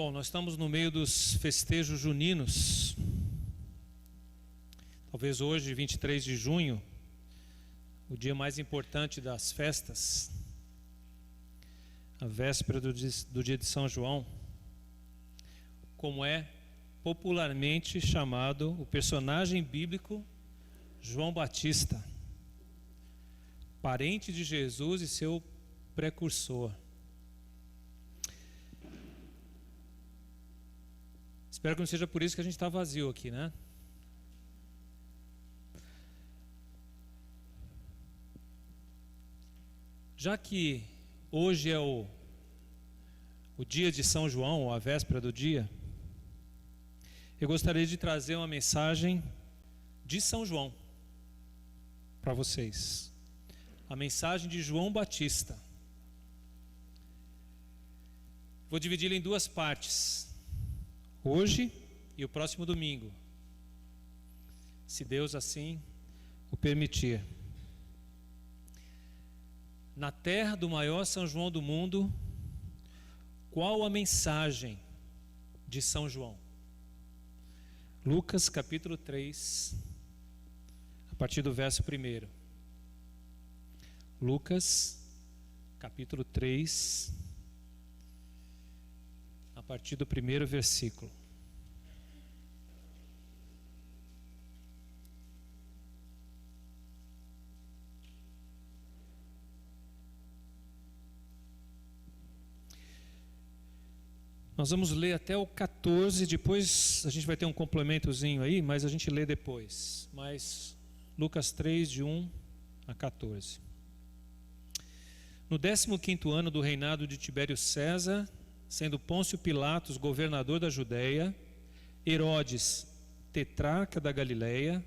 Bom, nós estamos no meio dos festejos juninos. Talvez hoje, 23 de junho, o dia mais importante das festas, a véspera do dia de São João, como é popularmente chamado o personagem bíblico João Batista, parente de Jesus e seu precursor. Espero que não seja por isso que a gente está vazio aqui, né? Já que hoje é o dia de São João, ou a véspera do dia, eu gostaria de trazer uma mensagem de São João para vocês. A mensagem de João Batista. Vou dividi-la em duas partes. Hoje e o próximo domingo, se Deus assim o permitir. Na terra do maior São João do mundo, qual a mensagem de São João? Lucas capítulo 3, a partir do verso 1. Lucas capítulo 3, a partir do 1º versículo. Nós vamos ler até o 14, depois a gente vai ter um complementozinho aí, mas a gente lê depois. Mas Lucas 3, de 1 a 14. No 15º ano do reinado de Tibério César, sendo Pôncio Pilatos governador da Judéia, Herodes, tetrarca da Galileia,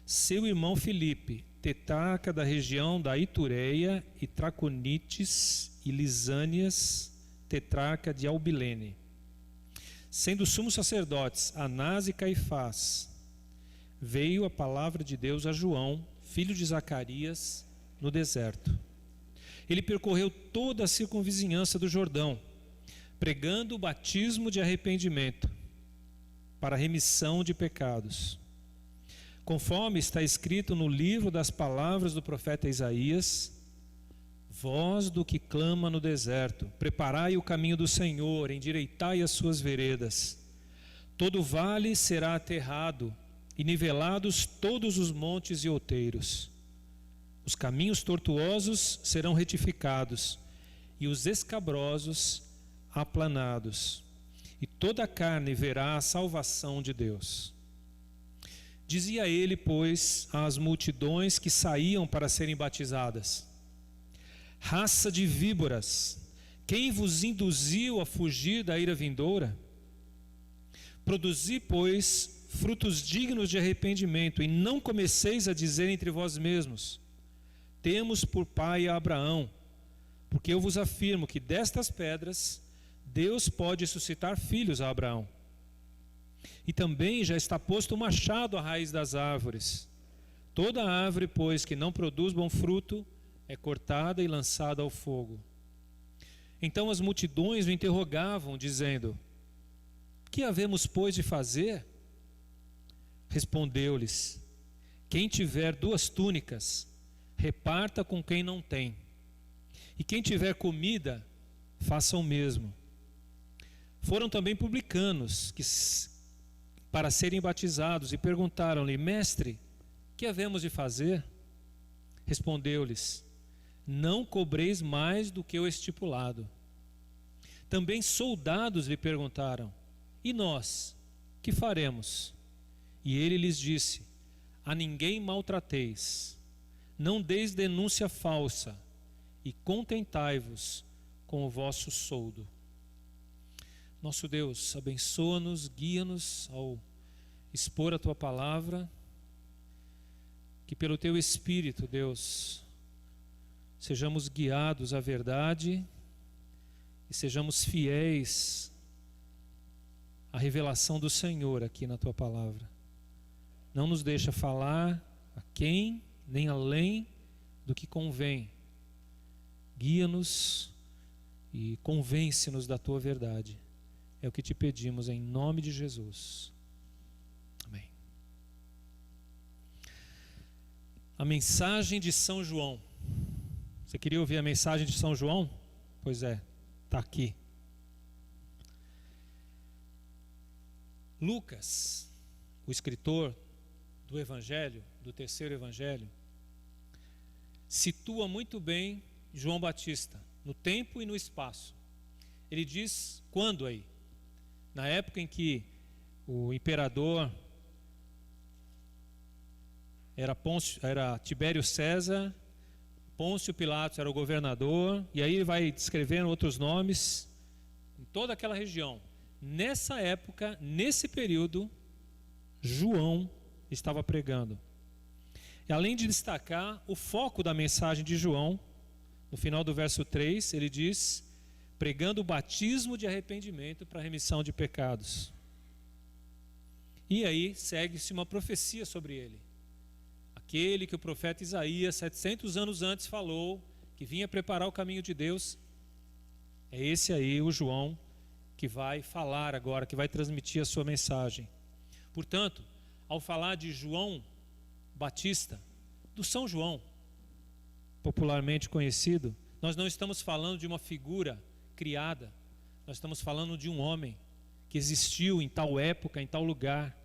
seu irmão Filipe, tetrarca da região da Itureia e Traconites e Lisânias, tetrarca de Albilene, sendo sumos sacerdotes Anás e Caifás, veio a palavra de Deus a João, filho de Zacarias, no deserto. Ele percorreu toda a circunvizinhança do Jordão, pregando o batismo de arrependimento para a remissão de pecados, conforme está escrito no livro das palavras do profeta Isaías: voz do que clama no deserto, preparai o caminho do Senhor, endireitai as suas veredas. Todo vale será aterrado e nivelados todos os montes e outeiros. Os caminhos tortuosos serão retificados e os escabrosos aplanados, e toda a carne verá a salvação de Deus. Dizia ele, pois, às multidões que saíam para serem batizadas: raça de víboras, quem vos induziu a fugir da ira vindoura? Produzi, pois, frutos dignos de arrependimento, e não comeceis a dizer entre vós mesmos: temos por pai a Abraão, porque eu vos afirmo que destas pedras Deus pode suscitar filhos a Abraão. E também já está posto o machado à raiz das árvores. Toda árvore, pois, que não produz bom fruto, é cortada e lançada ao fogo. Então as multidões o interrogavam, dizendo: que havemos, pois, de fazer? Respondeu-lhes: quem tiver 2 túnicas, reparta com quem não tem. E quem tiver comida, faça o mesmo. Foram também publicanos para serem batizados e perguntaram-lhe: mestre, que havemos de fazer? Respondeu-lhes: não cobreis mais do que o estipulado. Também soldados lhe perguntaram: e nós, que faremos? E ele lhes disse: a ninguém maltrateis, não deis denúncia falsa, e contentai-vos com o vosso soldo. Nosso Deus, abençoa-nos, guia-nos ao expor a Tua palavra, que pelo Teu Espírito, Deus, sejamos guiados à verdade e sejamos fiéis à revelação do Senhor aqui na Tua palavra. Não nos deixa falar a quem, nem além do que convém. Guia-nos e convence-nos da Tua verdade. É o que te pedimos em nome de Jesus. Amém. A mensagem de São João. Você queria ouvir a mensagem de São João? Pois é, está aqui. Lucas, o escritor do Evangelho, do terceiro Evangelho, situa muito bem João Batista, no tempo e no espaço. Ele diz quando aí? Na época em que o imperador era Tibério César, Pôncio Pilatos era o governador, e aí ele vai descrevendo outros nomes em toda aquela região. Nessa época, nesse período, João estava pregando. E além de destacar o foco da mensagem de João, no final do verso 3, ele diz: pregando o batismo de arrependimento para a remissão de pecados. E aí segue-se uma profecia sobre ele. Aquele que o profeta Isaías, 700 anos antes, falou, que vinha preparar o caminho de Deus, é esse aí, o João, que vai falar agora, que vai transmitir a sua mensagem. Portanto, ao falar de João Batista, do São João, popularmente conhecido, nós não estamos falando de uma figura criada, nós estamos falando de um homem que existiu em tal época, em tal lugar,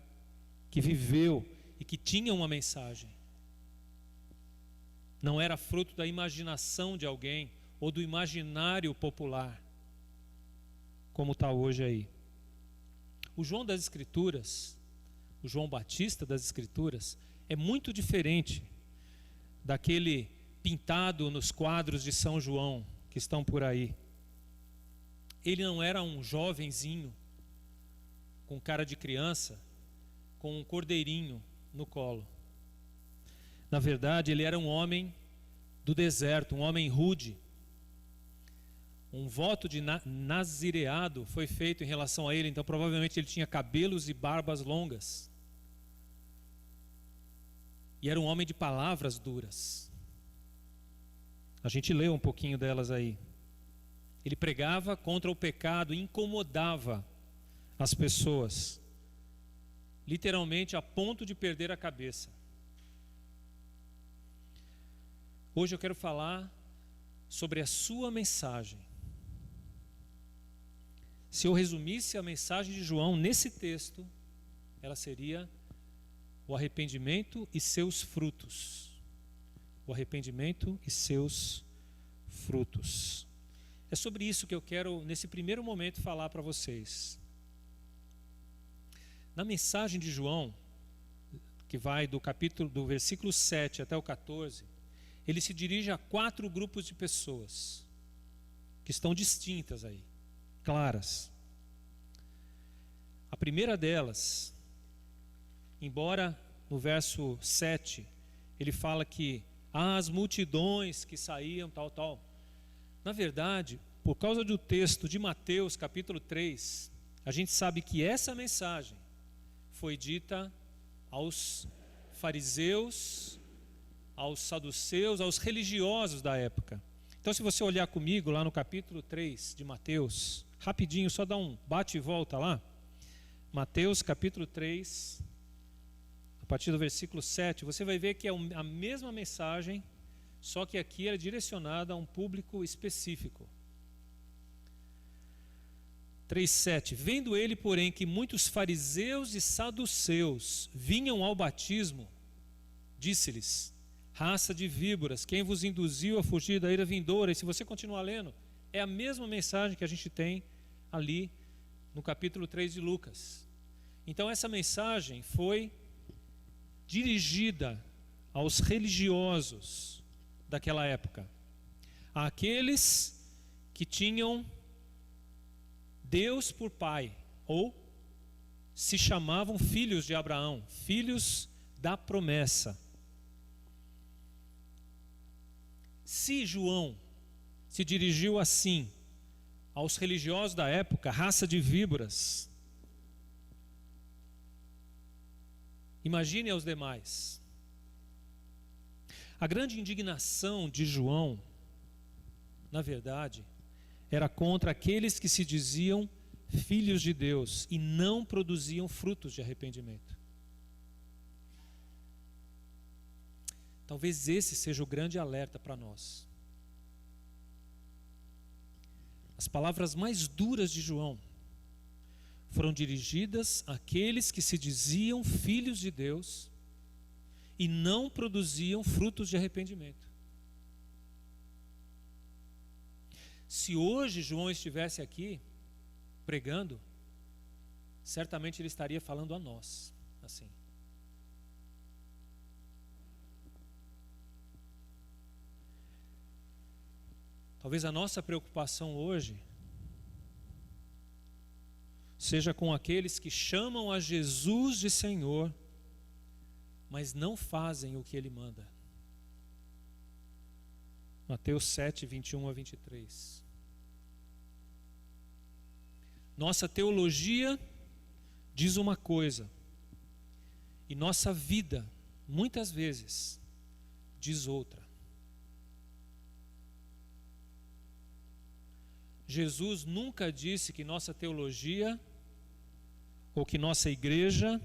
que viveu e que tinha uma mensagem. Não era fruto da imaginação de alguém ou do imaginário popular, como está hoje aí. O João das Escrituras, o João Batista das Escrituras, é muito diferente daquele pintado nos quadros de São João que estão por aí. Ele não era um jovenzinho com cara de criança, com um cordeirinho no colo. Na verdade, ele era um homem do deserto, um homem rude. Um voto de nazireado foi feito em relação a ele, então provavelmente ele tinha cabelos e barbas longas. E era um homem de palavras duras. A gente leu um pouquinho delas aí. Ele pregava contra o pecado, incomodava as pessoas, literalmente a ponto de perder a cabeça. Hoje eu quero falar sobre a sua mensagem. Se eu resumisse a mensagem de João nesse texto, ela seria o arrependimento e seus frutos. O arrependimento e seus frutos. É sobre isso que eu quero, nesse primeiro momento, falar para vocês. Na mensagem de João, que vai do versículo 7 até o 14, ele se dirige a 4 grupos de pessoas, que estão distintas aí, claras. A primeira delas, embora no verso 7, ele fala que as multidões que saíam, tal. Na verdade, por causa do texto de Mateus, capítulo 3, a gente sabe que essa mensagem foi dita aos fariseus, aos saduceus, aos religiosos da época. Então, se você olhar comigo lá no capítulo 3 de Mateus, rapidinho, só dá um bate e volta lá. Mateus, capítulo 3, a partir do versículo 7, você vai ver que é a mesma mensagem, só que aqui é direcionada a um público específico. 3:7. Vendo ele, porém, que muitos fariseus e saduceus vinham ao batismo, disse-lhes: raça de víboras, quem vos induziu a fugir da ira vindoura? E se você continuar lendo, é a mesma mensagem que a gente tem ali no capítulo 3 de Lucas. Então essa mensagem foi dirigida aos religiosos daquela época, àqueles que tinham Deus por pai, ou se chamavam filhos de Abraão, filhos da promessa. Se João se dirigiu assim aos religiosos da época, raça de víboras, imagine aos demais. A grande indignação de João, na verdade, era contra aqueles que se diziam filhos de Deus e não produziam frutos de arrependimento. Talvez esse seja o grande alerta para nós. As palavras mais duras de João foram dirigidas àqueles que se diziam filhos de Deus e não produziam frutos de arrependimento. Se hoje João estivesse aqui pregando, certamente ele estaria falando a nós assim. Talvez a nossa preocupação hoje seja com aqueles que chamam a Jesus de Senhor, mas não fazem o que Ele manda. Mateus 7, 21 a 23. Nossa teologia diz uma coisa, e nossa vida, muitas vezes, diz outra. Jesus nunca disse que nossa teologia ou que nossa igreja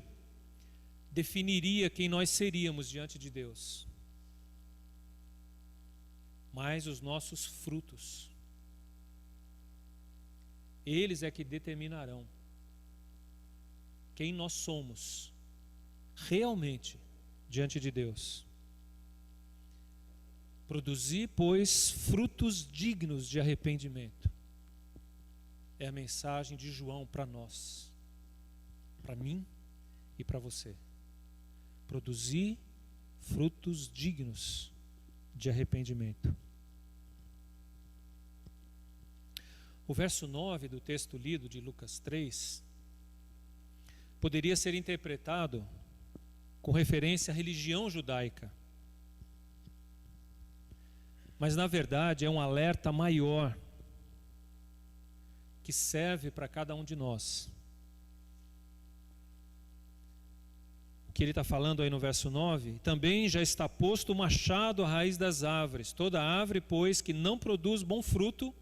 definiria quem nós seríamos diante de Deus, mas os nossos frutos. Eles é que determinarão quem nós somos realmente diante de Deus. Produzir, pois, frutos dignos de arrependimento. É a mensagem de João para nós, para mim e para você. Produzir frutos dignos de arrependimento. O verso 9 do texto lido de Lucas 3 poderia ser interpretado com referência à religião judaica. Mas na verdade é um alerta maior que serve para cada um de nós. O que ele está falando aí no verso 9: também já está posto o machado à raiz das árvores. Toda árvore, pois, que não produz bom fruto,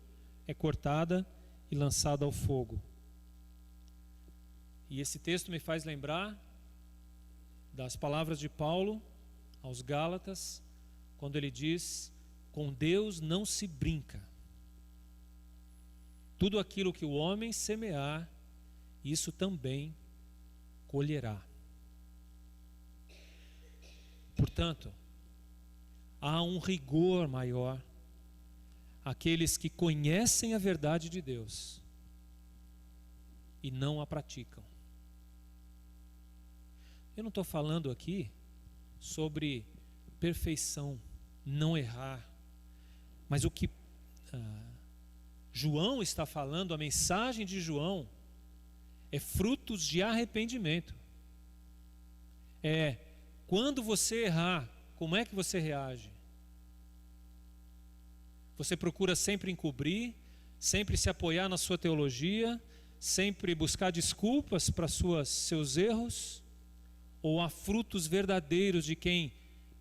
é cortada e lançada ao fogo. E esse texto me faz lembrar das palavras de Paulo aos Gálatas, quando ele diz: com Deus não se brinca. Tudo aquilo que o homem semear, isso também colherá. Portanto, há um rigor maior àqueles que conhecem a verdade de Deus e não a praticam. Eu não estou falando aqui sobre perfeição, não errar, mas o que João está falando, a mensagem de João, é frutos de arrependimento. É quando você errar, como é que você reage? Você procura sempre encobrir, sempre se apoiar na sua teologia, sempre buscar desculpas para seus erros? Ou há frutos verdadeiros de quem,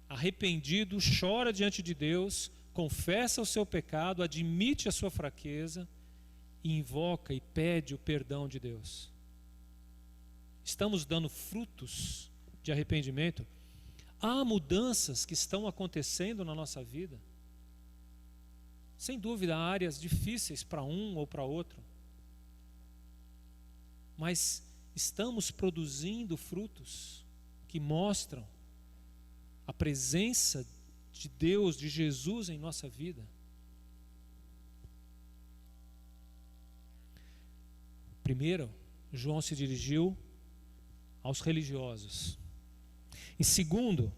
arrependido, chora diante de Deus, confessa o seu pecado, admite a sua fraqueza e invoca e pede o perdão de Deus? Estamos dando frutos de arrependimento? Há mudanças que estão acontecendo na nossa vida? Sem dúvida, há áreas difíceis para um ou para outro. Mas estamos produzindo frutos que mostram a presença de Deus, de Jesus em nossa vida? Primeiro, João se dirigiu aos religiosos. Em segundo,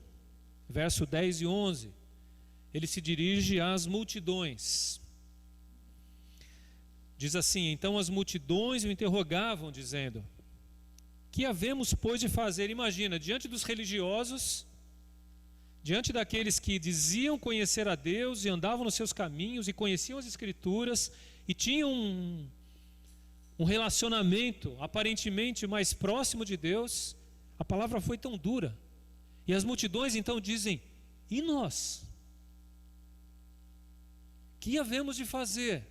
verso 10 e 11, ele se dirige às multidões. Diz assim: então as multidões o interrogavam, dizendo: que havemos, pois, de fazer? Imagina, diante dos religiosos, diante daqueles que diziam conhecer a Deus e andavam nos seus caminhos e conheciam as Escrituras e tinham um relacionamento aparentemente mais próximo de Deus, a palavra foi tão dura. E as multidões então dizem: e nós? Que havemos de fazer?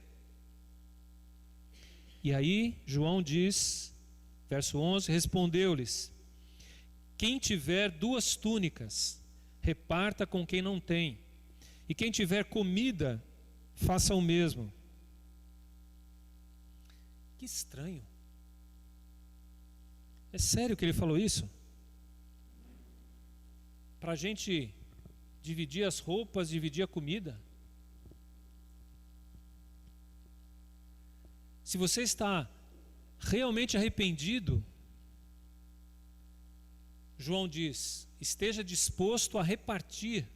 E aí João diz, verso 11, respondeu-lhes: quem tiver 2 túnicas, reparta com quem não tem, e quem tiver comida, faça o mesmo. Que estranho. É sério que ele falou isso? Para a gente dividir as roupas, dividir a comida? Se você está realmente arrependido, João diz, esteja disposto a repartir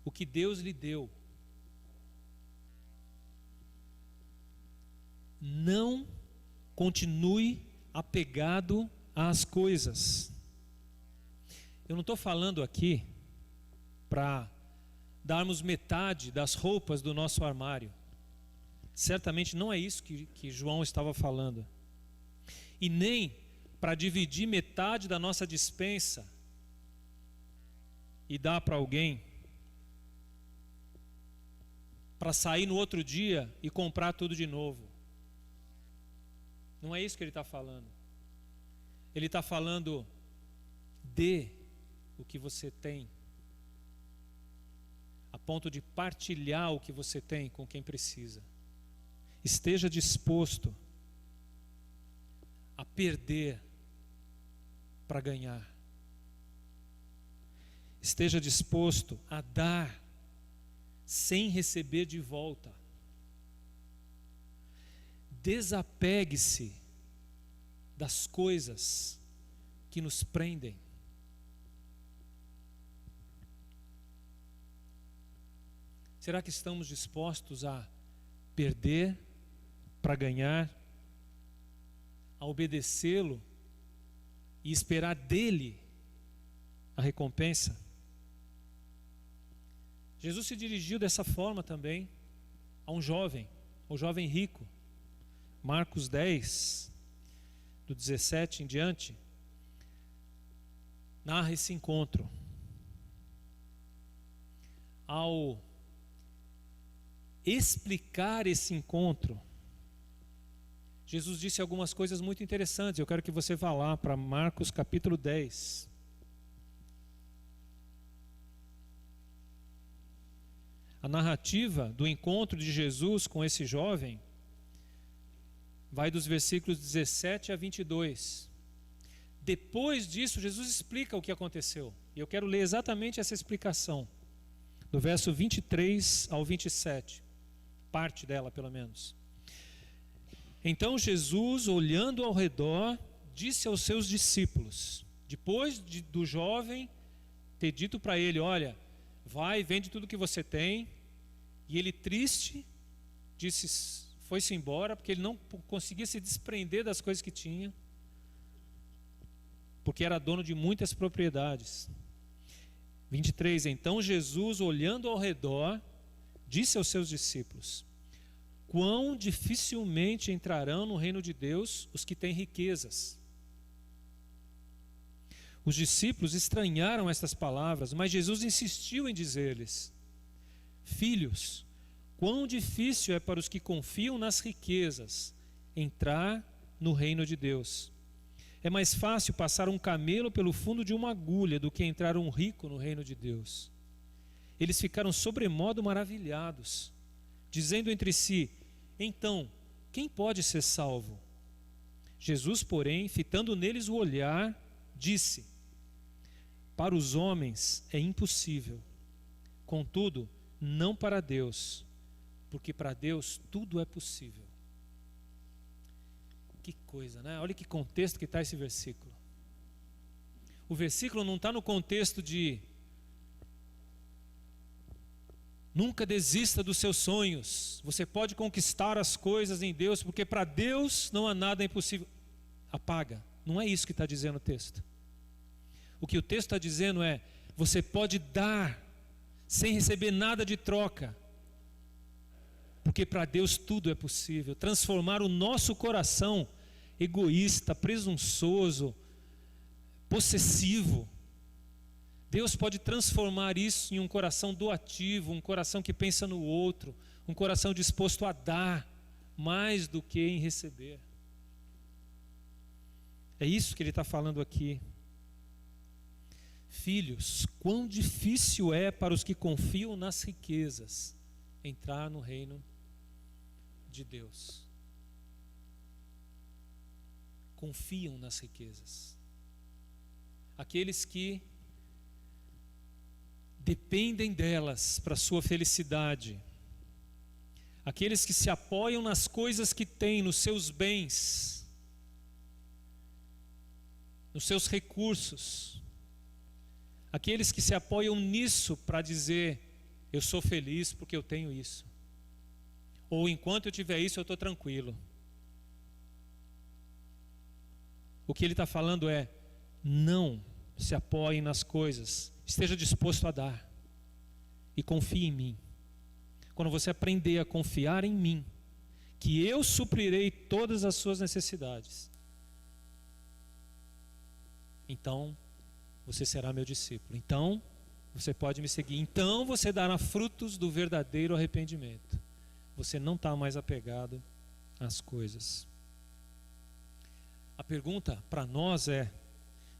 o que Deus lhe deu. Não continue apegado às coisas. Eu não estou falando aqui para darmos metade das roupas do nosso armário. Certamente não é isso que João estava falando. E nem para dividir metade da nossa despensa e dar para alguém, para sair no outro dia e comprar tudo de novo. Não é isso que ele está falando. Ele está falando: dê o que você tem, a ponto de partilhar o que você tem com quem precisa. Esteja disposto a perder para ganhar. Esteja disposto a dar sem receber de volta. Desapegue-se das coisas que nos prendem. Será que estamos dispostos a perder para ganhar, a obedecê-lo e esperar dele a recompensa? Jesus se dirigiu dessa forma também a um jovem, o jovem rico. Marcos 10, do 17 em diante, narra esse encontro. Ao explicar esse encontro, Jesus disse algumas coisas muito interessantes. Eu quero que você vá lá para Marcos capítulo 10. A narrativa do encontro de Jesus com esse jovem vai dos versículos 17 a 22. Depois disso, Jesus explica o que aconteceu. E eu quero ler exatamente essa explicação, do verso 23 ao 27. Parte dela, pelo menos. Então Jesus, olhando ao redor, disse aos seus discípulos, depois do jovem ter dito para ele: olha, vai, vende tudo que você tem. E ele, triste, foi-se embora, porque ele não conseguia se desprender das coisas que tinha, porque era dono de muitas propriedades. 23. Então Jesus, olhando ao redor, disse aos seus discípulos: quão dificilmente entrarão no reino de Deus os que têm riquezas. Os discípulos estranharam estas palavras, mas Jesus insistiu em dizer-lhes: filhos, quão difícil é para os que confiam nas riquezas entrar no reino de Deus. É mais fácil passar um camelo pelo fundo de uma agulha do que entrar um rico no reino de Deus. Eles ficaram sobremodo maravilhados, dizendo entre si: então, quem pode ser salvo? Jesus, porém, fitando neles o olhar, disse: para os homens é impossível, contudo, não para Deus, porque para Deus tudo é possível. Que coisa, né? Olha que contexto que está esse versículo. O versículo não está no contexto de nunca desista dos seus sonhos, você pode conquistar as coisas em Deus, porque para Deus não há nada impossível. Apaga, não é isso que está dizendo o texto. O que o texto está dizendo é: você pode dar sem receber nada de troca, porque para Deus tudo é possível. Transformar o nosso coração egoísta, presunçoso, possessivo, Deus pode transformar isso em um coração doativo, um coração que pensa no outro, um coração disposto a dar mais do que em receber. É isso que ele está falando aqui. Filhos, quão difícil é para os que confiam nas riquezas entrar no reino de Deus. Confiam nas riquezas. Aqueles que dependem delas para a sua felicidade. Aqueles que se apoiam nas coisas que têm, nos seus bens, nos seus recursos. Aqueles que se apoiam nisso para dizer, eu sou feliz porque eu tenho isso. Ou enquanto eu tiver isso, eu estou tranquilo. O que ele está falando é, não se apoie nas coisas, esteja disposto a dar e confie em mim. Quando você aprender a confiar em mim, que eu suprirei todas as suas necessidades, então você será meu discípulo. Então você pode me seguir. Então você dará frutos do verdadeiro arrependimento. Você não está mais apegado às coisas. A pergunta para nós é: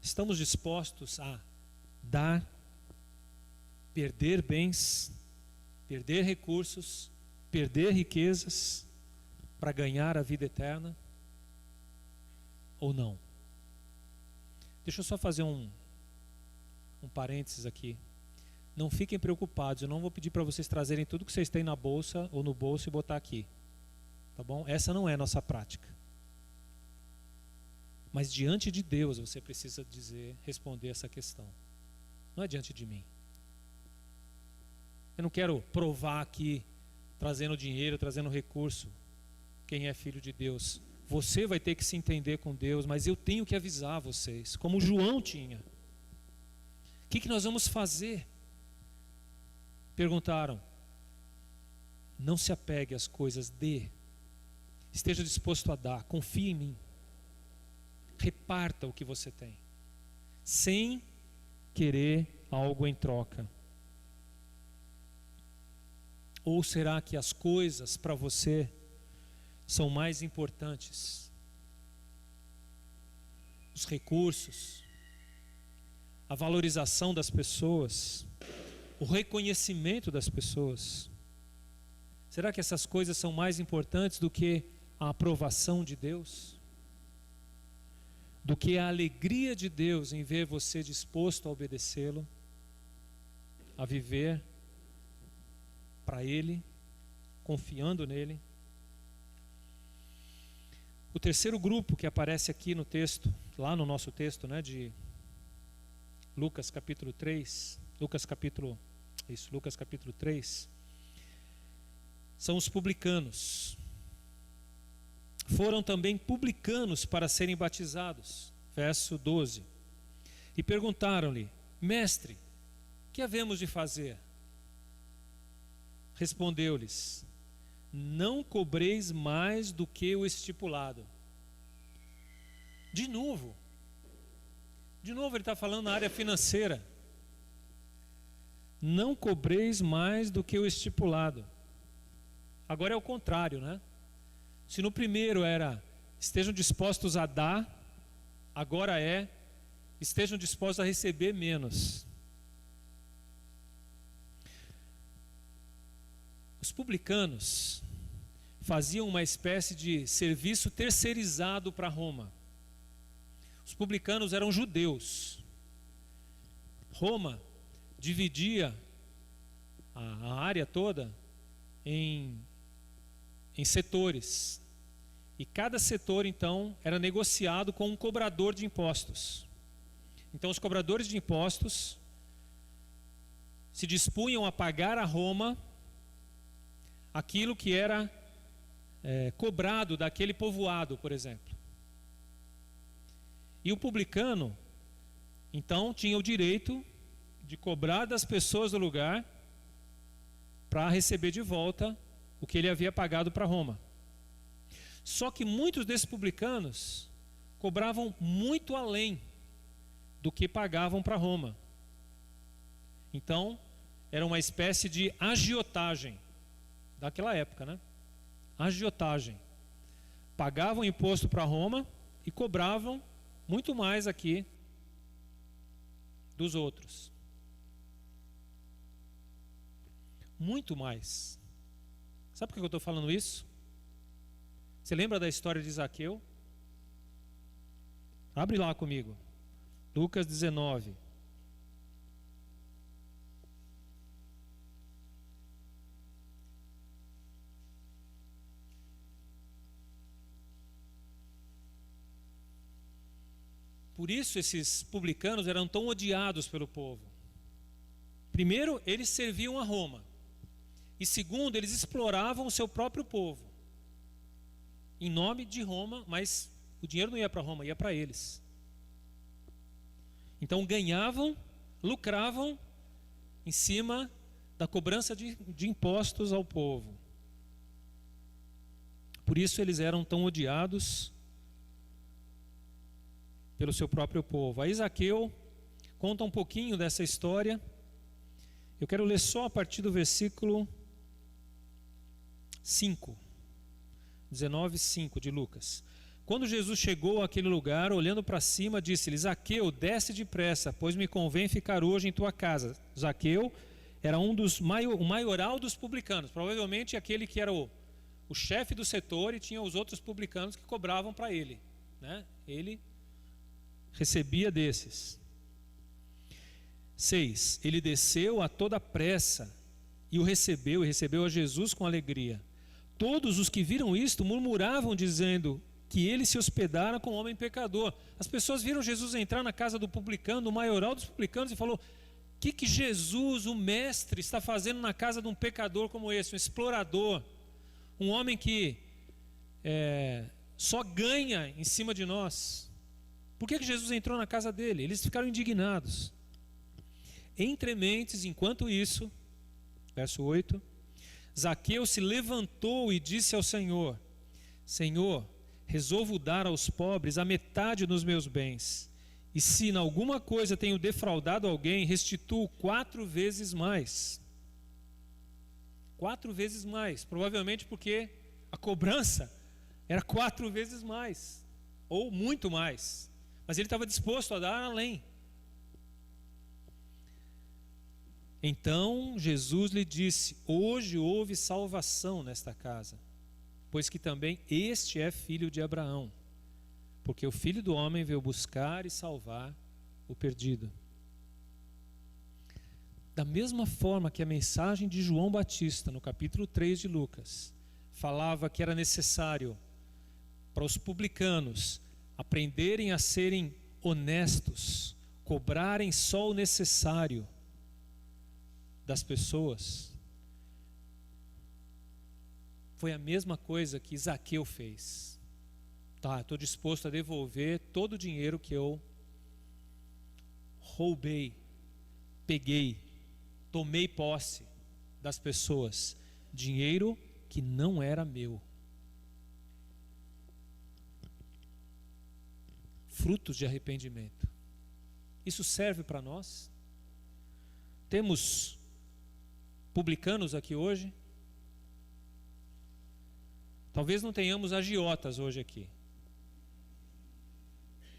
estamos dispostos a dar, perder bens, perder recursos, perder riquezas para ganhar a vida eterna? Ou não? Deixa eu só fazer um parênteses aqui. Não fiquem preocupados, eu não vou pedir para vocês trazerem tudo que vocês têm na bolsa ou no bolso e botar aqui. Tá bom? Essa não é a nossa prática. Mas diante de Deus você precisa responder essa questão. Não é diante de mim. Eu não quero provar aqui, trazendo dinheiro, trazendo recurso, quem é filho de Deus. Você vai ter que se entender com Deus, mas eu tenho que avisar vocês, como João tinha. O que nós vamos fazer? Perguntaram. Não se apegue às coisas, dê. Esteja disposto a dar, confie em mim. Reparta o que você tem, sem querer algo em troca. Ou será que as coisas para você são mais importantes? Os recursos, a valorização das pessoas, o reconhecimento das pessoas. Será que essas coisas são mais importantes do que a aprovação de Deus? Do que a alegria de Deus em ver você disposto a obedecê-lo, a viver para Ele, confiando nele? O terceiro grupo que aparece aqui no texto, lá no nosso texto, né, de Lucas capítulo 3, Lucas capítulo 3, são os publicanos. Foram também publicanos para serem batizados. Verso 12. E perguntaram-lhe: Mestre, que havemos de fazer? Respondeu-lhes: Não cobreis mais do que o estipulado. De novo ele está falando na área financeira. Não cobreis mais do que o estipulado. Agora é o contrário, né? Se no primeiro era estejam dispostos a dar, agora é estejam dispostos a receber menos. Os publicanos faziam uma espécie de serviço terceirizado para Roma. Os publicanos eram judeus. Roma dividia a área toda em setores. E cada setor, então, era negociado com um cobrador de impostos. Então, os cobradores de impostos se dispunham a pagar a Roma aquilo que era cobrado daquele povoado, por exemplo. E o publicano, então, tinha o direito de cobrar das pessoas do lugar para receber de volta o que ele havia pagado para Roma. Só que muitos desses publicanos cobravam muito além do que pagavam para Roma. Então, era uma espécie de agiotagem daquela época, né? Agiotagem. pagavam imposto para Roma e cobravam muito mais aqui dos outros. Muito mais. Sabe por que eu estou falando isso? Você lembra da história de Zaqueu? Abre lá comigo. Lucas 19. Por isso esses publicanos eram tão odiados pelo povo. Primeiro, eles serviam a Roma. E segundo, eles exploravam o seu próprio povo. Em nome de Roma, mas o dinheiro não ia para Roma, ia para eles. Então ganhavam, lucravam em cima da cobrança de impostos ao povo. Por isso eles eram tão odiados pelo seu próprio povo. Aí Zaqueu conta um pouquinho dessa história. Eu quero ler só a partir do versículo 5, 19:5 de Lucas. Quando Jesus chegou àquele lugar, olhando para cima, disse-lhe: Zaqueu, desce depressa, pois me convém ficar hoje em tua casa. Zaqueu era o maioral dos publicanos, provavelmente aquele que era o chefe do setor, e tinha os outros publicanos que cobravam para ele, né? Ele recebia desses. 6. Ele desceu a toda pressa e recebeu a Jesus com alegria. Todos os que viram isto murmuravam, dizendo que ele se hospedara com um homem pecador. As pessoas viram Jesus entrar na casa do publicano, o maioral dos publicanos, e falou: o que Jesus, o mestre, está fazendo na casa de um pecador como esse, um explorador, um homem que só ganha em cima de nós? Por que Jesus entrou na casa dele? Eles ficaram indignados. Entre mentes, enquanto isso, verso 8, Zaqueu se levantou e disse ao Senhor: Senhor, resolvo dar aos pobres a metade dos meus bens, e se em alguma coisa tenho defraudado alguém, restituo 4 vezes mais. 4 vezes mais, provavelmente porque a cobrança era 4 vezes mais, ou muito mais. Mas ele estava disposto a dar além. Então Jesus lhe disse: hoje houve salvação nesta casa, pois que também este é filho de Abraão, porque o Filho do Homem veio buscar e salvar o perdido. Da mesma forma que a mensagem de João Batista, no capítulo 3 de Lucas, falava que era necessário para os publicanos aprenderem a serem honestos, cobrarem só o necessário das pessoas, foi a mesma coisa que Zaqueu fez. Tá, estou disposto a devolver todo o dinheiro que eu roubei, peguei, tomei posse das pessoas, dinheiro que não era meu. Frutos de arrependimento. Isso serve para nós? Temos publicanos aqui hoje? Talvez não tenhamos agiotas hoje aqui,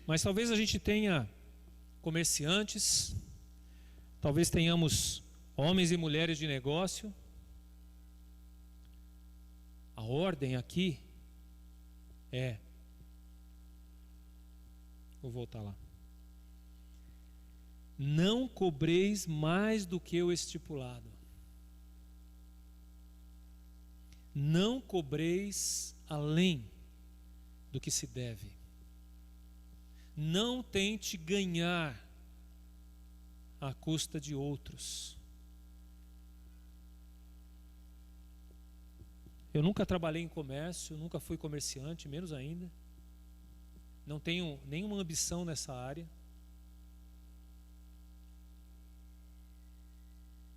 mas talvez a gente tenha comerciantes, talvez tenhamos homens e mulheres de negócio. A ordem aqui vou voltar lá: não cobreis mais do que o estipulado. Não cobreis além do que se deve. Não tente ganhar à custa de outros. Eu nunca trabalhei em comércio, nunca fui comerciante, menos ainda. Não tenho nenhuma ambição nessa área.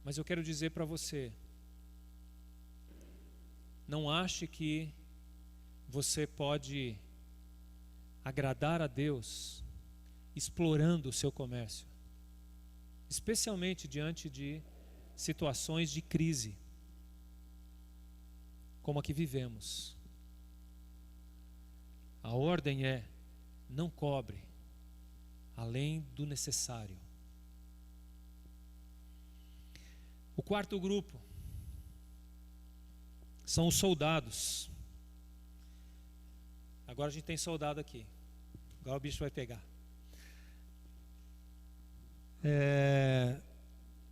Mas eu quero dizer para você: não ache que você pode agradar a Deus explorando o seu comércio, especialmente diante de situações de crise como a que vivemos. A ordem é: não cobre além do necessário. O quarto grupo são os soldados. Agora a gente tem soldado aqui. Agora o bicho vai pegar.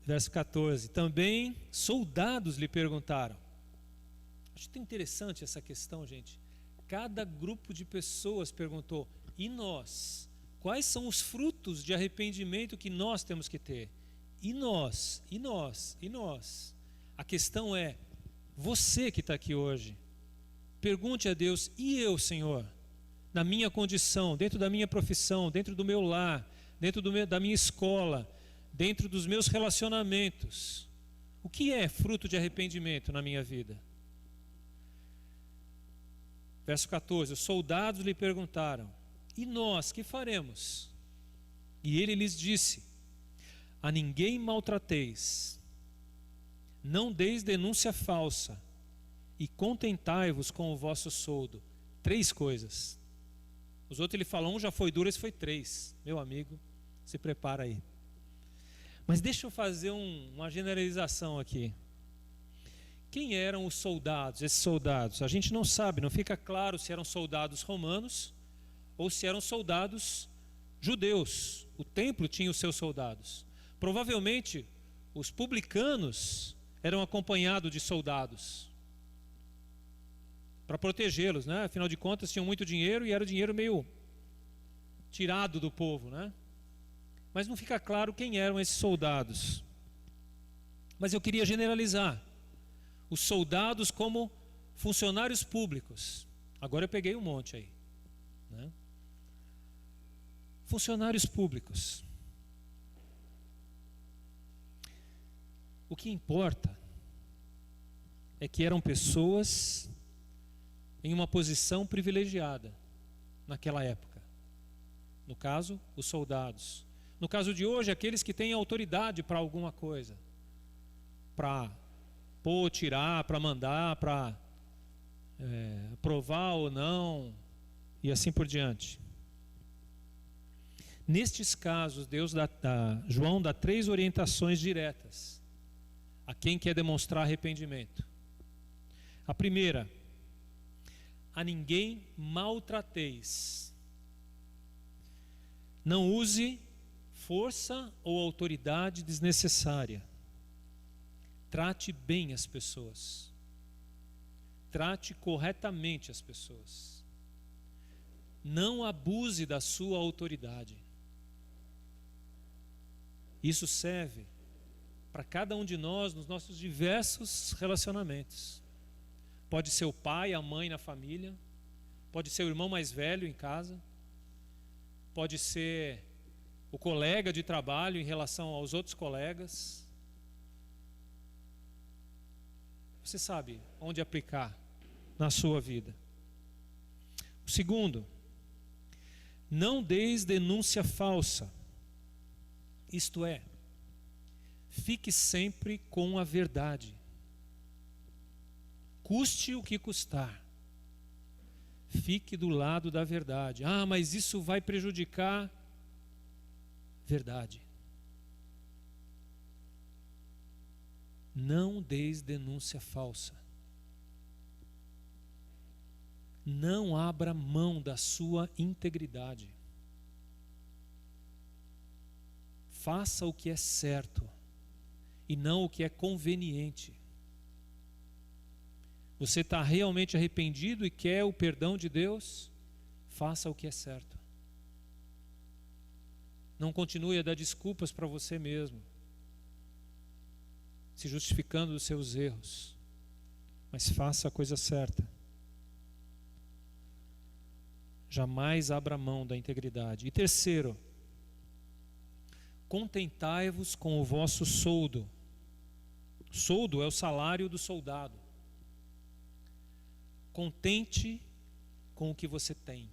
Verso 14. Também soldados lhe perguntaram. Acho que é interessante essa questão, gente. Cada grupo de pessoas perguntou: e nós? Quais são os frutos de arrependimento que nós temos que ter? E nós? E nós? E nós? A questão é: você que está aqui hoje, pergunte a Deus: e eu, Senhor? Na minha condição, dentro da minha profissão, dentro do meu lar, dentro da minha escola, dentro dos meus relacionamentos, o que é fruto de arrependimento na minha vida? Verso 14: os soldados lhe perguntaram: e nós, que faremos? E ele lhes disse: a ninguém maltrateis, não deis denúncia falsa, e contentai-vos com o vosso soldo. 3 coisas. Os outros ele falou, um já foi duro, esse foi 3. Meu amigo, se prepara aí. Mas deixa eu fazer uma generalização aqui. Quem eram os soldados, esses soldados? A gente não sabe, não fica claro se eram soldados romanos ou se eram soldados judeus. O templo tinha os seus soldados. Provavelmente os publicanos eram acompanhados de soldados para protegê-los, né? Afinal de contas tinham muito dinheiro e era dinheiro meio tirado do povo, né? Mas não fica claro quem eram esses soldados. Mas eu queria generalizar os soldados como funcionários públicos. Agora eu peguei um monte aí, né? Funcionários públicos. O que importa é que eram pessoas em uma posição privilegiada naquela época. No caso, os soldados. No caso de hoje, aqueles que têm autoridade para alguma coisa. Para pôr, tirar, para mandar, para aprovar ou não, e assim por diante. Nestes casos, João dá 3 orientações diretas a quem quer demonstrar arrependimento. A primeira: a ninguém maltrateis. Não use força ou autoridade desnecessária. Trate bem as pessoas. Trate corretamente as pessoas. Não abuse da sua autoridade. Isso serve para cada um de nós nos nossos diversos relacionamentos. Pode ser o pai, a mãe na família, pode ser o irmão mais velho em casa, pode ser o colega de trabalho em relação aos outros colegas. Você sabe onde aplicar na sua vida. O segundo: não deis denúncia falsa. Isto é, fique sempre com a verdade. Custe o que custar. Fique do lado da verdade. Ah, mas isso vai prejudicar. Verdade. Não deis denúncia falsa. Não abra mão da sua integridade. Faça o que é certo e não o que é conveniente. Você está realmente arrependido e quer o perdão de Deus? Faça o que é certo. Não continue a dar desculpas para você mesmo, se justificando dos seus erros, mas faça a coisa certa. Jamais abra mão da integridade. E terceiro: contentai-vos com o vosso soldo. Soldo é o salário do soldado. Contente com o que você tem.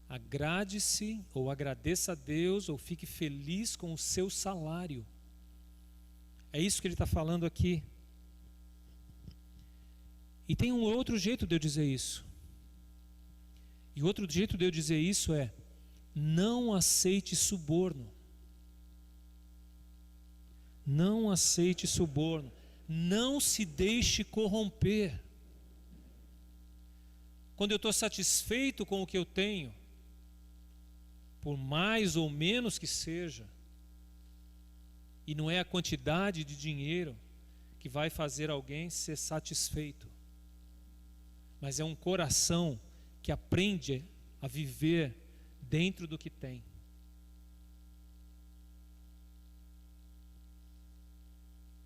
Agrade-se ou agradeça a Deus ou fique feliz com o seu salário. É isso que ele está falando aqui. E tem um outro jeito de eu dizer isso. E outro jeito de eu dizer isso é: não aceite suborno. Não aceite suborno. Não se deixe corromper. Quando eu estou satisfeito com o que eu tenho, por mais ou menos que seja, e não é a quantidade de dinheiro que vai fazer alguém ser satisfeito, mas é um coração que aprende a viver dentro do que tem.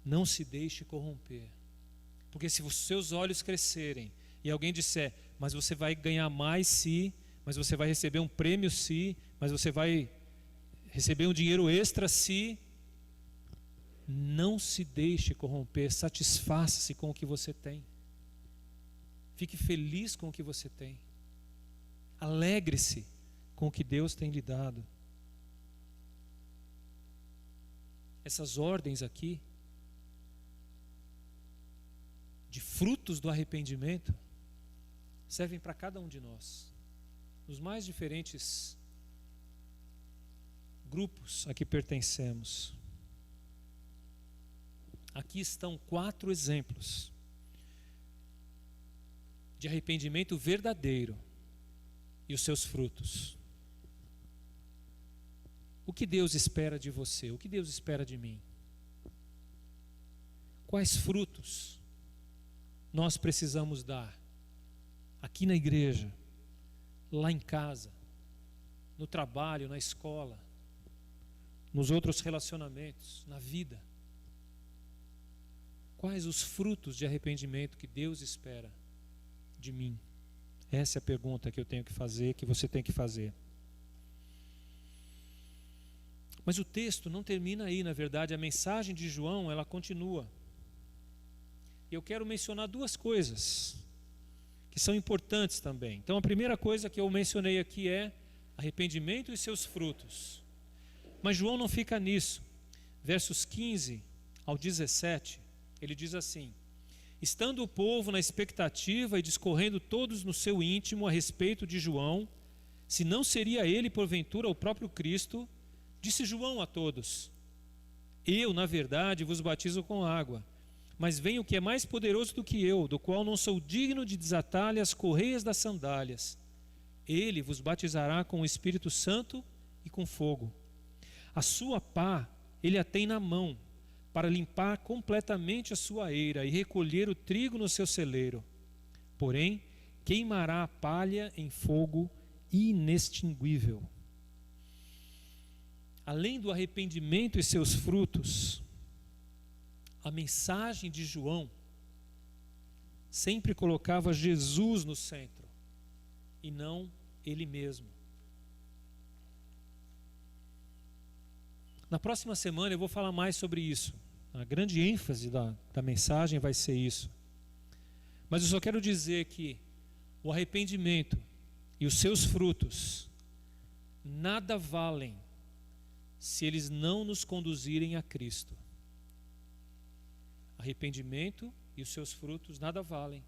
Não se deixe corromper, porque se os seus olhos crescerem e alguém disser: mas você vai ganhar mais se, mas você vai receber um prêmio se, mas você vai receber um dinheiro extra se, não se deixe corromper, satisfaça-se com o que você tem. Fique feliz com o que você tem. Alegre-se com o que Deus tem lhe dado. Essas ordens aqui, de frutos do arrependimento, servem para cada um de nós, nos mais diferentes grupos a que pertencemos. Aqui estão 4 exemplos de arrependimento verdadeiro e os seus frutos. O que Deus espera de você? O que Deus espera de mim? Quais frutos nós precisamos dar aqui na igreja, lá em casa, no trabalho, na escola, nos outros relacionamentos, na vida? Quais os frutos de arrependimento que Deus espera de mim? Essa é a pergunta que eu tenho que fazer, que você tem que fazer. Mas o texto não termina aí, na verdade, a mensagem de João, ela continua. Eu quero mencionar 2 coisas que são importantes também. Então, a primeira coisa que eu mencionei aqui é arrependimento e seus frutos. Mas João não fica nisso. Versos 15 ao 17, ele diz assim: estando o povo na expectativa e discorrendo todos no seu íntimo a respeito de João, se não seria ele porventura o próprio Cristo, disse João a todos: eu, na verdade, vos batizo com água, mas vem o que é mais poderoso do que eu, do qual não sou digno de desatar-lhe as correias das sandálias. Ele vos batizará com o Espírito Santo e com fogo. A sua pá ele a tem na mão, para limpar completamente a sua eira e recolher o trigo no seu celeiro. Porém, queimará a palha em fogo inextinguível. Além do arrependimento e seus frutos, a mensagem de João sempre colocava Jesus no centro e não ele mesmo. Na próxima semana eu vou falar mais sobre isso. A grande ênfase da mensagem vai ser isso. Mas eu só quero dizer que o arrependimento e os seus frutos nada valem se eles não nos conduzirem a Cristo. Arrependimento e os seus frutos nada valem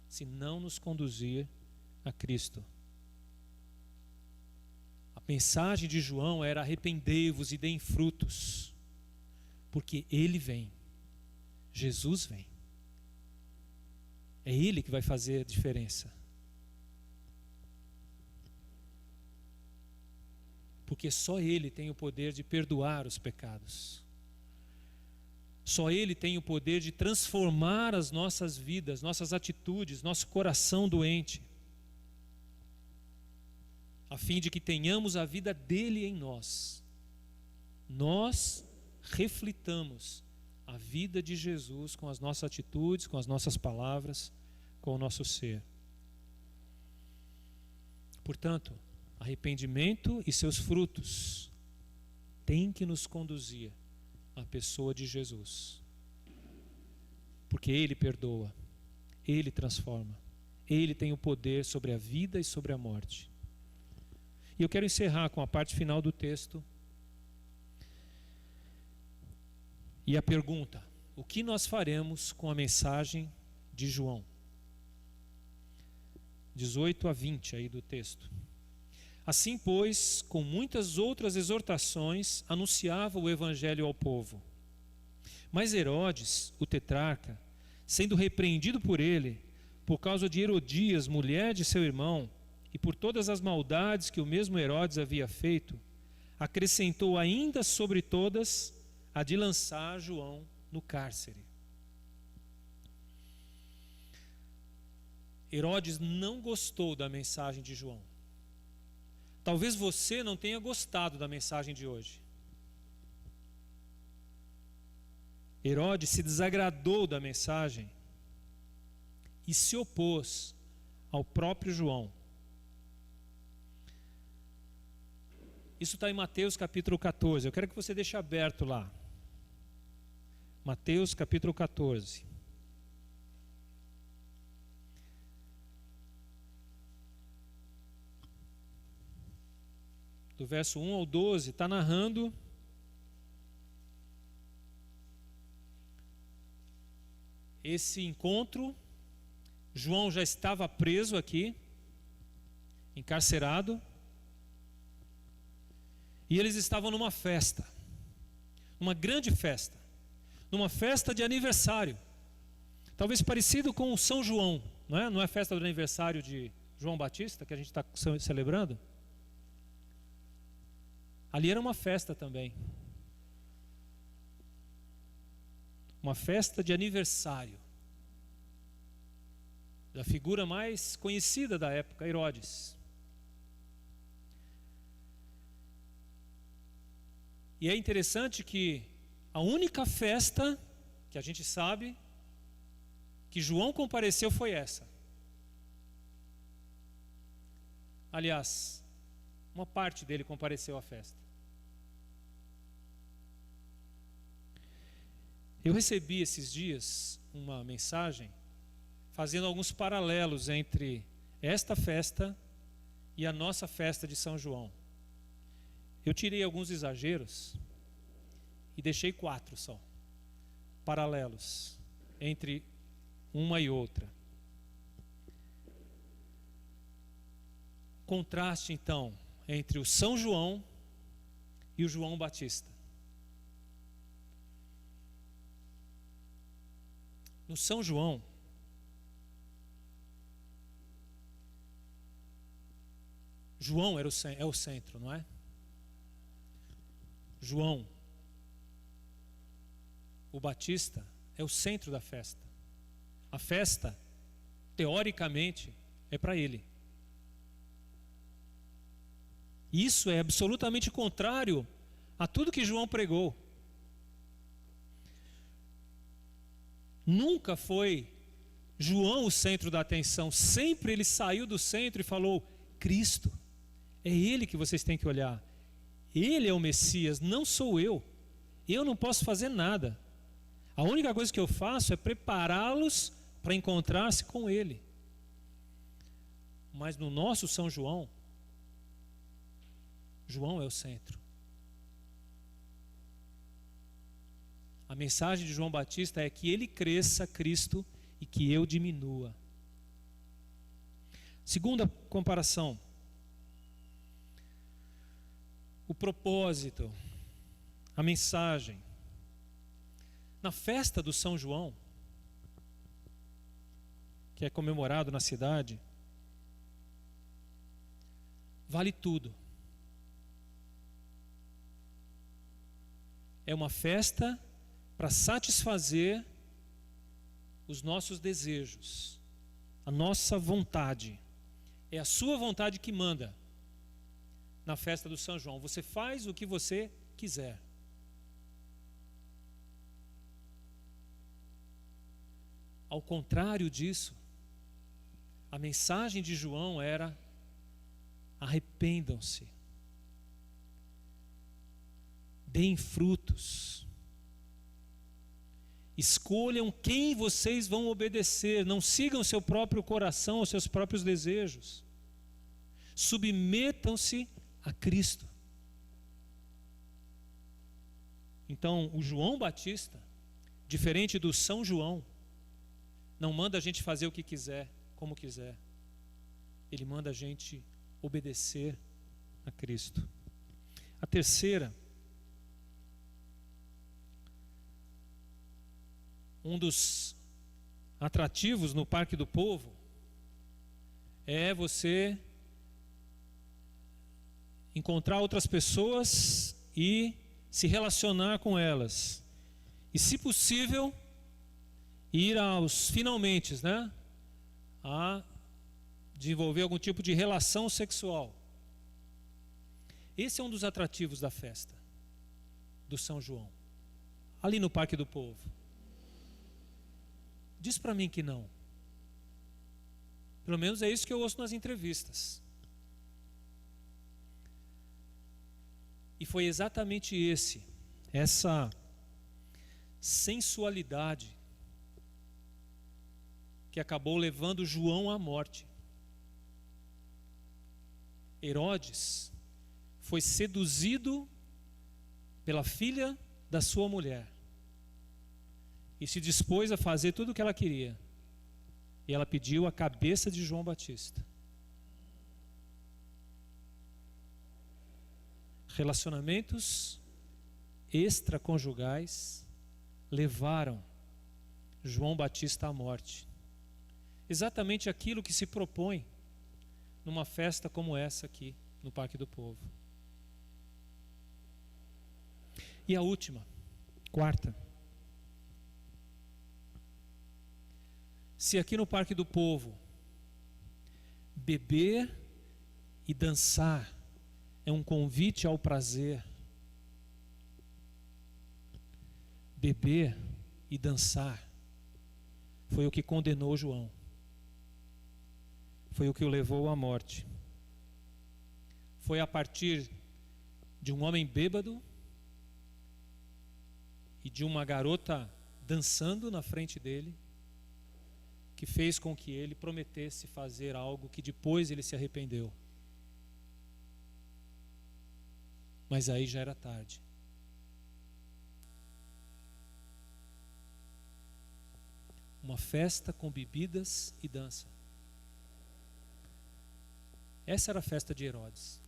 se não nos conduzir a Cristo. A mensagem de João era: arrependei-vos e deem frutos, porque Ele vem, Jesus vem. É Ele que vai fazer a diferença. Porque só Ele tem o poder de perdoar os pecados. Só Ele tem o poder de transformar as nossas vidas, nossas atitudes, nosso coração doente, a fim de que tenhamos a vida dele em nós. Nós reflitamos a vida de Jesus com as nossas atitudes, com as nossas palavras, com o nosso ser. Portanto, arrependimento e seus frutos têm que nos conduzir à pessoa de Jesus. Porque Ele perdoa, Ele transforma, Ele tem o poder sobre a vida e sobre a morte. E eu quero encerrar com a parte final do texto. E a pergunta: o que nós faremos com a mensagem de João? 18 a 20 aí do texto. Assim, pois, com muitas outras exortações, anunciava o evangelho ao povo. Mas Herodes, o tetrarca, sendo repreendido por ele, por causa de Herodias, mulher de seu irmão, e por todas as maldades que o mesmo Herodes havia feito, acrescentou ainda sobre todas a de lançar João no cárcere. Herodes não gostou da mensagem de João. Talvez você não tenha gostado da mensagem de hoje. Herodes se desagradou da mensagem e se opôs ao próprio João. Isso está em Mateus capítulo 14. Eu quero que você deixe aberto lá. Mateus capítulo 14. Do verso 1 ao 12, está narrando esse encontro. João já estava preso aqui, encarcerado, e eles estavam numa festa, uma grande festa, numa festa de aniversário, talvez parecido com o São João, não é? Não é a festa do aniversário de João Batista que a gente está celebrando? Ali era uma festa também. Uma festa de aniversário da figura mais conhecida da época, Herodes. E é interessante que a única festa que a gente sabe que João compareceu foi essa. Aliás, uma parte dele compareceu à festa. Eu recebi esses dias uma mensagem fazendo alguns paralelos entre esta festa e a nossa festa de São João. Eu tirei alguns exageros e deixei 4 só, paralelos entre uma e outra. Contraste então entre o São João e o João Batista. No São João, João é o centro, não é? João, o Batista, é o centro da festa. A festa, teoricamente, é para ele. Isso é absolutamente contrário a tudo que João pregou. Nunca foi João o centro da atenção. Sempre ele saiu do centro e falou: Cristo, é Ele que vocês têm que olhar. Ele é o Messias, não sou eu. Eu não posso fazer nada. A única coisa que eu faço é prepará-los para encontrar-se com Ele. Mas no nosso São João, João é o centro. A mensagem de João Batista é que ele cresça, Cristo, e que eu diminua. Segunda comparação. O propósito, a mensagem. Na festa do São João, que é comemorado na cidade, vale tudo. É uma festa para satisfazer os nossos desejos, a nossa vontade. É a sua vontade que manda na festa do São João. Você faz o que você quiser. Ao contrário disso, a mensagem de João era: arrependam-se, deem frutos, escolham quem vocês vão obedecer, não sigam seu próprio coração, os seus próprios desejos. Submetam-se a Cristo. Então, o João Batista, diferente do São João, não manda a gente fazer o que quiser, como quiser. ele manda a gente obedecer a Cristo. A terceira, um dos atrativos no Parque do Povo é você encontrar outras pessoas e se relacionar com elas. E, se possível, ir aos finalmente, né? A desenvolver algum tipo de relação sexual. Esse é um dos atrativos da festa do São João, ali no Parque do Povo. Diz para mim que não. Pelo menos é isso que eu ouço nas entrevistas. E foi exatamente essa sensualidade que acabou levando João à morte. Herodes foi seduzido pela filha da sua mulher e se dispôs a fazer tudo o que ela queria. E ela pediu a cabeça de João Batista. Relacionamentos extraconjugais levaram João Batista à morte. Exatamente aquilo que se propõe numa festa como essa aqui no Parque do Povo. E a última, quarta. Se aqui no Parque do Povo beber e dançar é um convite ao prazer, beber e dançar foi o que condenou João. Foi o que o levou à morte. Foi a partir de um homem bêbado e de uma garota dançando na frente dele que fez com que ele prometesse fazer algo que depois ele se arrependeu. Mas aí já era tarde. Uma festa com bebidas e dança. Essa era a festa de Herodes.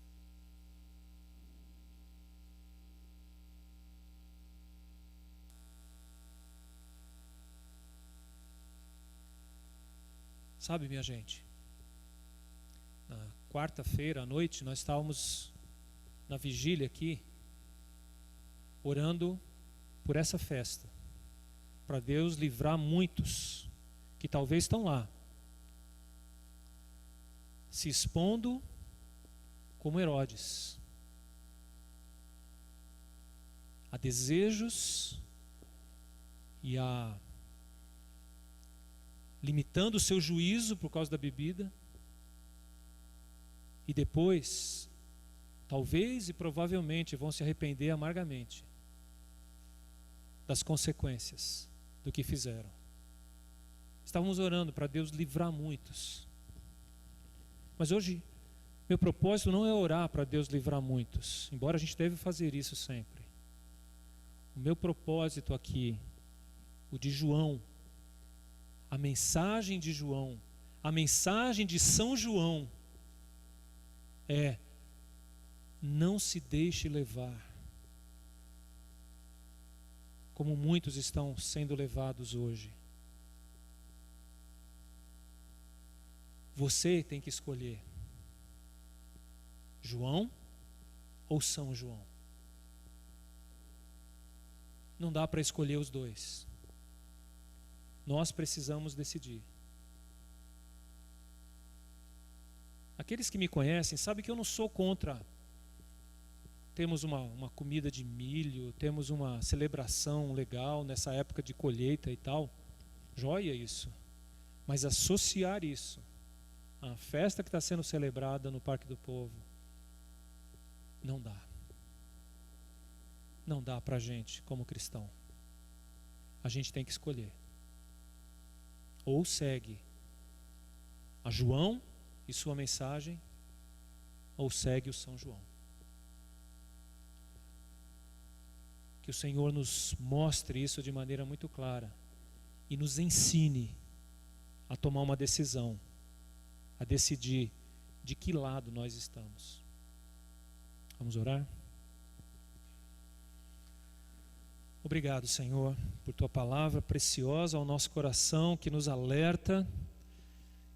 Sabe, minha gente, na quarta-feira à noite nós estávamos na vigília aqui, orando por essa festa, para Deus livrar muitos que talvez estão lá, se expondo como Herodes a desejos e a limitando o seu juízo por causa da bebida, e depois, talvez e provavelmente, vão se arrepender amargamente das consequências do que fizeram. Estávamos orando para Deus livrar muitos. Mas hoje, meu propósito não é orar para Deus livrar muitos, embora a gente deve fazer isso sempre. O meu propósito aqui, o de João, a mensagem de João, a mensagem de São João é: não se deixe levar, como muitos estão sendo levados hoje. Você tem que escolher João ou São João. Não dá para escolher os dois. Nós precisamos decidir. Aqueles que me conhecem sabem que eu não sou contra. Temos uma comida de milho, temos uma celebração legal nessa época de colheita e tal. Joia isso. Mas associar isso à festa que está sendo celebrada no Parque do Povo, não dá. Não dá para a gente, como cristão. A gente tem que escolher. Ou segue a João e sua mensagem, ou segue o São João. Que o Senhor nos mostre isso de maneira muito clara e nos ensine a tomar uma decisão, a decidir de que lado nós estamos. Vamos orar? Obrigado, Senhor, por Tua palavra preciosa ao nosso coração, que nos alerta,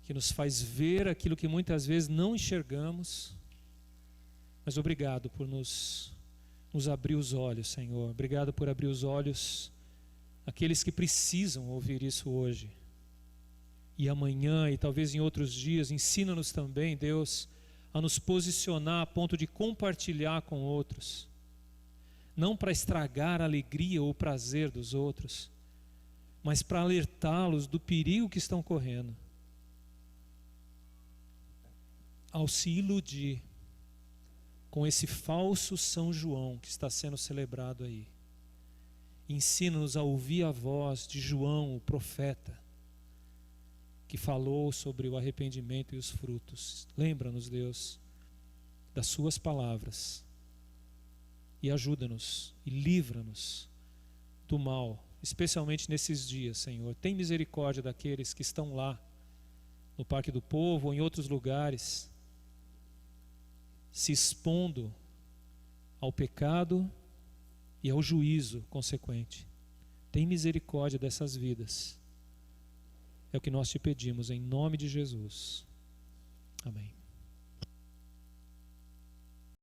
que nos faz ver aquilo que muitas vezes não enxergamos. Mas obrigado por nos abrir os olhos, Senhor. Obrigado por abrir os olhos àqueles que precisam ouvir isso hoje. E amanhã e talvez em outros dias, ensina-nos também, Deus, a nos posicionar a ponto de compartilhar com outros. Não para estragar a alegria ou o prazer dos outros, mas para alertá-los do perigo que estão correndo ao se iludir com esse falso São João que está sendo celebrado aí. Ensina-nos a ouvir a voz de João, o profeta, que falou sobre o arrependimento e os frutos. Lembra-nos, Deus, das suas palavras e ajuda-nos e livra-nos do mal, especialmente nesses dias, Senhor. Tem misericórdia daqueles que estão lá no Parque do Povo ou em outros lugares, se expondo ao pecado e ao juízo consequente. Tem misericórdia dessas vidas. É o que nós te pedimos em nome de Jesus. Amém.